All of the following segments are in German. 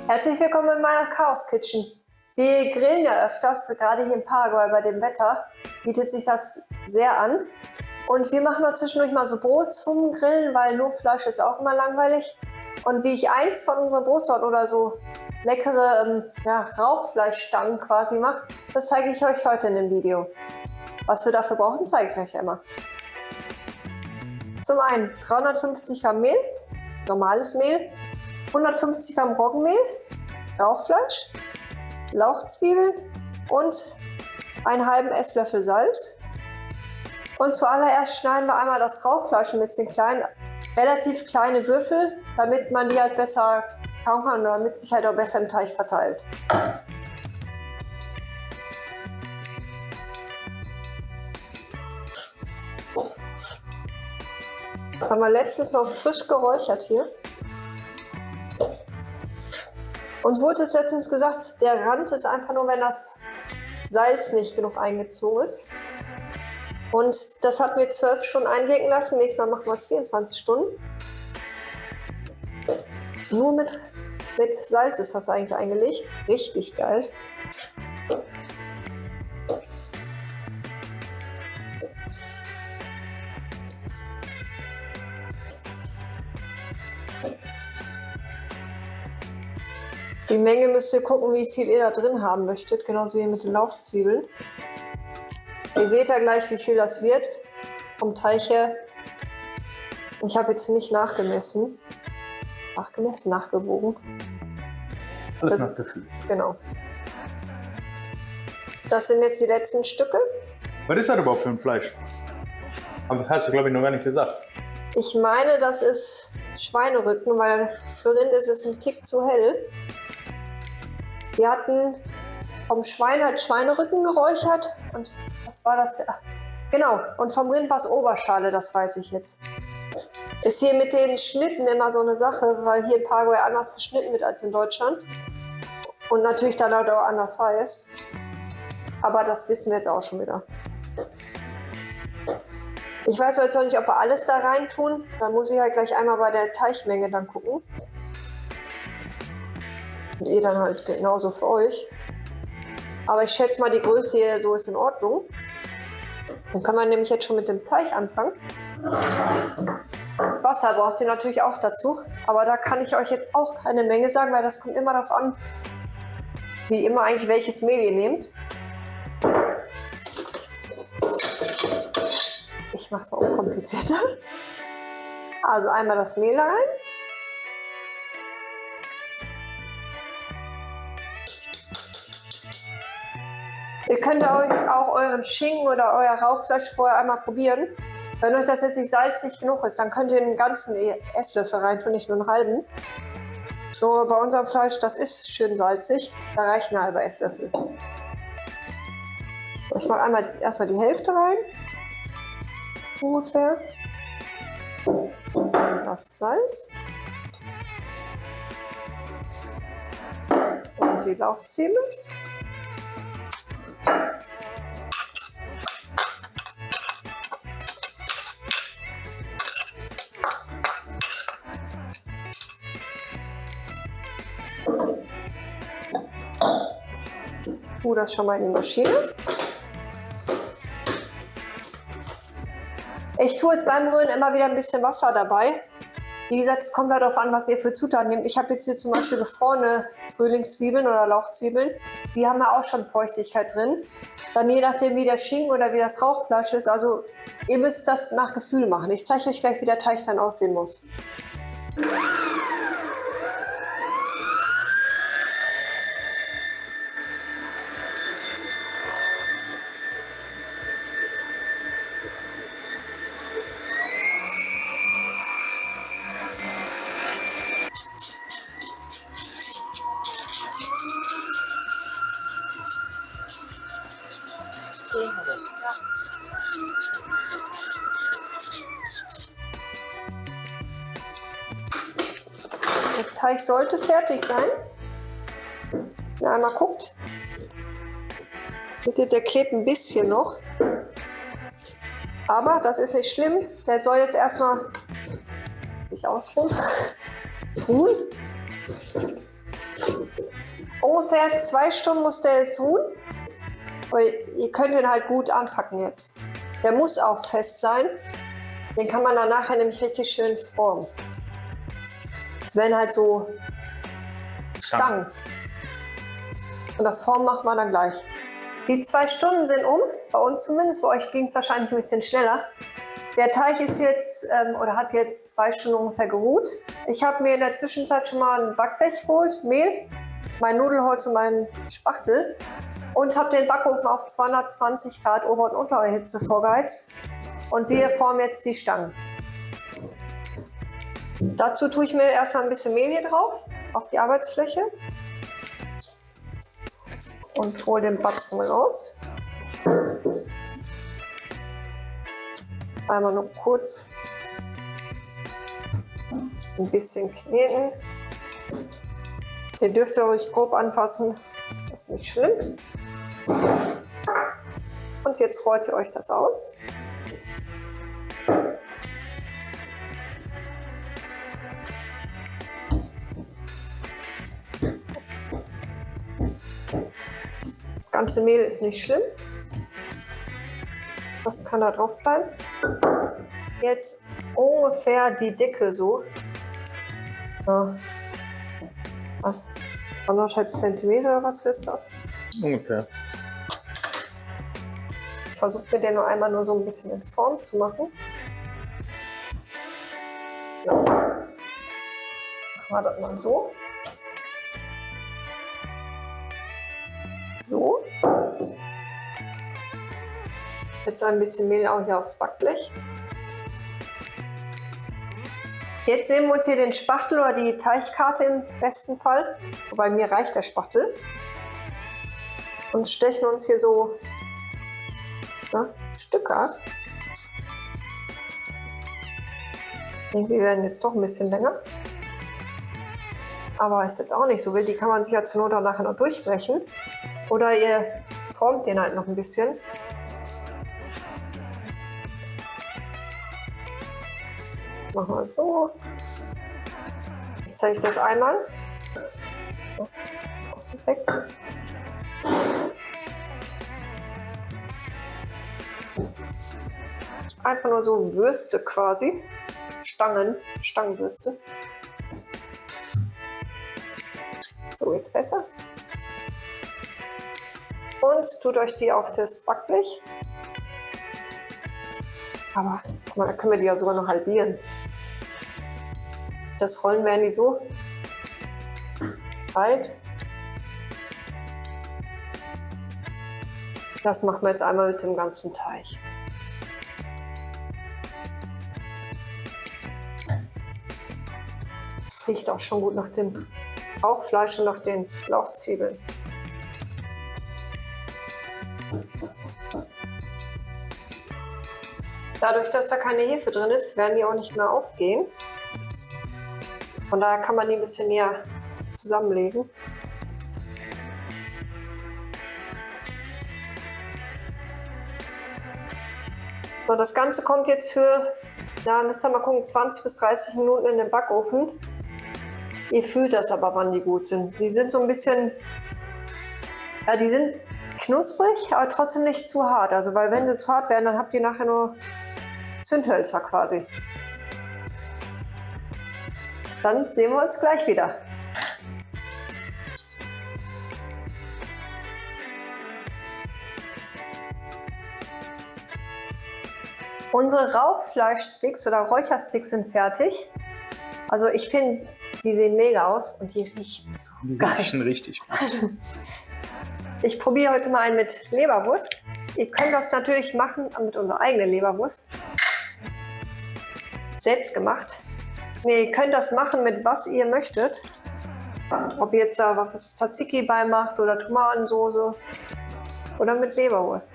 Herzlich willkommen in meiner Chaos Kitchen. Wir grillen ja öfters, gerade hier in Paraguay bei dem Wetter bietet sich das sehr an. Und wir machen uns zwischendurch mal so Brot zum Grillen, weil nur Fleisch ist auch immer langweilig. Und wie ich eins von unseren Brotsorten oder so leckere Rauchfleischstangen quasi mache, das zeige ich euch heute in dem Video. Was wir dafür brauchen, zeige ich euch immer. Zum einen 350 Gramm Mehl, normales Mehl, 150 Gramm Roggenmehl, Rauchfleisch, Lauchzwiebeln und einen halben Esslöffel Salz. Und zuallererst schneiden wir einmal das Rauchfleisch ein bisschen klein, relativ kleine Würfel, damit man die halt besser kauen kann und damit sich halt auch besser im Teig verteilt. Das haben wir letztens noch frisch geräuchert hier. Uns wurde es letztens gesagt, der Rand ist einfach nur, wenn das Salz nicht genug eingezogen ist. Und das hatten wir 12 Stunden einwirken lassen. Nächstes Mal machen wir es 24 Stunden. Nur mit Salz ist das eigentlich eingelegt. Richtig geil. Die Menge müsst ihr gucken, wie viel ihr da drin haben möchtet, genauso wie mit den Lauchzwiebeln. Ihr seht ja gleich, wie viel das wird vom Teig her. Ich habe jetzt nicht nachgemessen. Nachgewogen. Alles nach Gefühl. Genau. Das sind jetzt die letzten Stücke. Was ist das überhaupt für ein Fleisch? Aber hast du, glaube ich, noch gar nicht gesagt. Ich meine, das ist Schweinerücken, weil für Rind ist es ein Tick zu hell. Wir hatten vom Schwein halt Schweinerücken geräuchert und was war das? Ja. Genau, und vom Rind war es Oberschale, das weiß ich jetzt. Ist hier mit den Schnitten immer so eine Sache, weil hier in Paraguay anders geschnitten wird als in Deutschland. Und natürlich dann halt auch anders heißt. Aber das wissen wir jetzt auch schon wieder. Ich weiß jetzt noch nicht, ob wir alles da rein tun. Da muss ich halt gleich einmal bei der Teigmenge dann gucken. Und ihr dann halt genauso für euch. Aber ich schätze mal, die Größe hier so ist in Ordnung. Dann kann man nämlich jetzt schon mit dem Teig anfangen. Wasser braucht ihr natürlich auch dazu. Aber da kann ich euch jetzt auch keine Menge sagen, weil das kommt immer darauf an, wie immer eigentlich welches Mehl ihr nehmt. Ich mache es mal unkomplizierter. Also einmal das Mehl da rein. Ihr könnt auch euren Schinken oder euer Rauchfleisch vorher einmal probieren. Wenn euch das jetzt nicht salzig genug ist, dann könnt ihr einen ganzen Esslöffel rein tun, nicht nur einen halben. Nur bei unserem Fleisch, das ist schön salzig, da reicht ein halber Esslöffel. Ich mache erstmal die Hälfte rein, ungefähr. Und dann das Salz. Und die Lauchzwiebeln. Ich tue das schon mal in die Maschine. Ich tue jetzt beim Rühren immer wieder ein bisschen Wasser dabei. Wie gesagt, es kommt halt darauf an, was ihr für Zutaten nehmt. Ich habe jetzt hier zum Beispiel gefrorene Frühlingszwiebeln oder Lauchzwiebeln. Die haben ja auch schon Feuchtigkeit drin. Dann je nachdem, wie der Schinken oder wie das Rauchfleisch ist. Also ihr müsst das nach Gefühl machen. Ich zeige euch gleich, wie der Teig dann aussehen muss. Der Teig sollte fertig sein. Wenn ihr einmal guckt, seht ihr, der klebt ein bisschen noch. Aber das ist nicht schlimm. Der soll jetzt erstmal sich ausruhen. Ungefähr 2 Stunden muss der jetzt ruhen. Aber ihr könnt ihn halt gut anpacken jetzt. Der muss auch fest sein. Den kann man dann nachher nämlich richtig schön formen. Es werden halt so Stangen. Und das Formen machen wir dann gleich. Die 2 Stunden sind um, bei uns zumindest, bei euch ging es wahrscheinlich ein bisschen schneller. Der Teig ist jetzt oder hat jetzt 2 Stunden ungefähr geruht. Ich habe mir in der Zwischenzeit schon mal ein Backblech geholt, Mehl, mein Nudelholz und meinen Spachtel und habe den Backofen auf 220 Grad Ober- und Unterhitze vorgeheizt. Und wir formen jetzt die Stangen. Dazu tue ich mir erstmal ein bisschen Mehl hier drauf, auf die Arbeitsfläche. Und hole den Batzen raus. Einmal nur kurz ein bisschen kneten. Den dürft ihr euch grob anfassen, das ist nicht schlimm. Und jetzt rollt ihr euch das aus. Das ganze Mehl ist nicht schlimm. Das kann da drauf bleiben. Jetzt ungefähr die Dicke so. Ja. 1,5 Zentimeter oder was ist das? Ungefähr. Ich versuche mir den nur einmal nur so ein bisschen in Form zu machen. Ja. Machen wir das mal so. So. Jetzt ein bisschen Mehl auch hier aufs Backblech. Jetzt nehmen wir uns hier den Spachtel oder die Teigkarte im besten Fall, wobei mir reicht der Spachtel, und stechen uns hier so Stücke ab. Die werden jetzt doch ein bisschen länger, aber ist jetzt auch nicht so wild. Die kann man sich ja zur Not auch nachher noch durchbrechen oder ihr formt den halt noch ein bisschen. Machen wir so. Ich zeige das einmal. Oh, perfekt. Einfach nur so Würste quasi. Stangenwürste. So, jetzt besser. Und tut euch die auf das Backblech. Aber guck mal, da können wir die ja sogar noch halbieren. Das Rollen werden die so breit. Das machen wir jetzt einmal mit dem ganzen Teig. Es riecht auch schon gut nach dem Rauchfleisch und nach den Lauchzwiebeln. Dadurch, dass da keine Hefe drin ist, werden die auch nicht mehr aufgehen. Von daher kann man die ein bisschen näher zusammenlegen. So, das Ganze kommt jetzt für, müsst ihr mal gucken, 20 bis 30 Minuten in den Backofen. Ihr fühlt das aber, wann die gut sind. Die sind so ein bisschen, ja, die sind knusprig, aber trotzdem nicht zu hart. Also, weil wenn sie zu hart werden, dann habt ihr nachher nur Zündhölzer quasi. Dann sehen wir uns gleich wieder. Unsere Rauchfleischsticks oder Räuchersticks sind fertig. Also ich finde, die sehen mega aus und die riechen so geil. Die riechen richtig gut. Ich probiere heute mal einen mit Leberwurst. Ihr könnt das natürlich machen mit unserer eigenen Leberwurst. Selbst gemacht. Ihr könnt das machen mit was ihr möchtet. Ob ihr jetzt was Tzatziki beimacht oder Tomatensauce oder mit Leberwurst.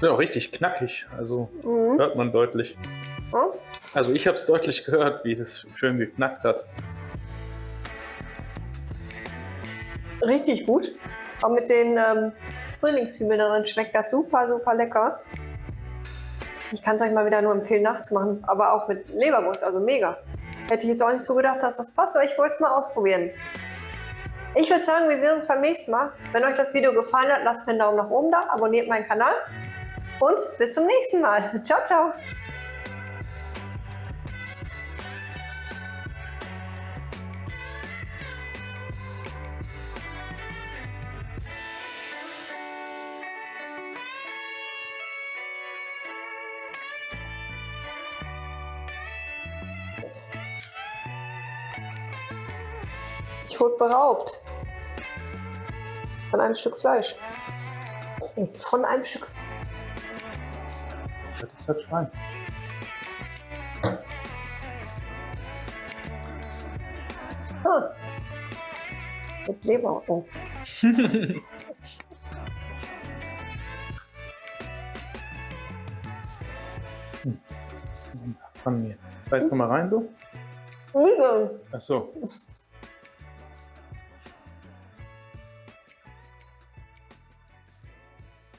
Sind auch richtig knackig, also hört man deutlich. Ja? Also ich habe es deutlich gehört, wie das schön geknackt hat. Richtig gut. Auch mit den Frühlingszwiebeln darin schmeckt das super, super lecker. Ich kann es euch mal wieder nur empfehlen nachzumachen, aber auch mit Leberwurst, also mega. Hätte ich jetzt auch nicht so gedacht, dass das passt, aber ich wollte es mal ausprobieren. Ich würde sagen, wir sehen uns beim nächsten Mal. Wenn euch das Video gefallen hat, lasst mir einen Daumen nach oben da, abonniert meinen Kanal und bis zum nächsten Mal. Ciao, ciao. Ich wurde beraubt. Von einem Stück Fleisch. Nee, von einem Stück. Das ist das Schwein. Ah. Mit Leber. Oh. Von mir. Beißt du mal rein so? Lüge. Ach so.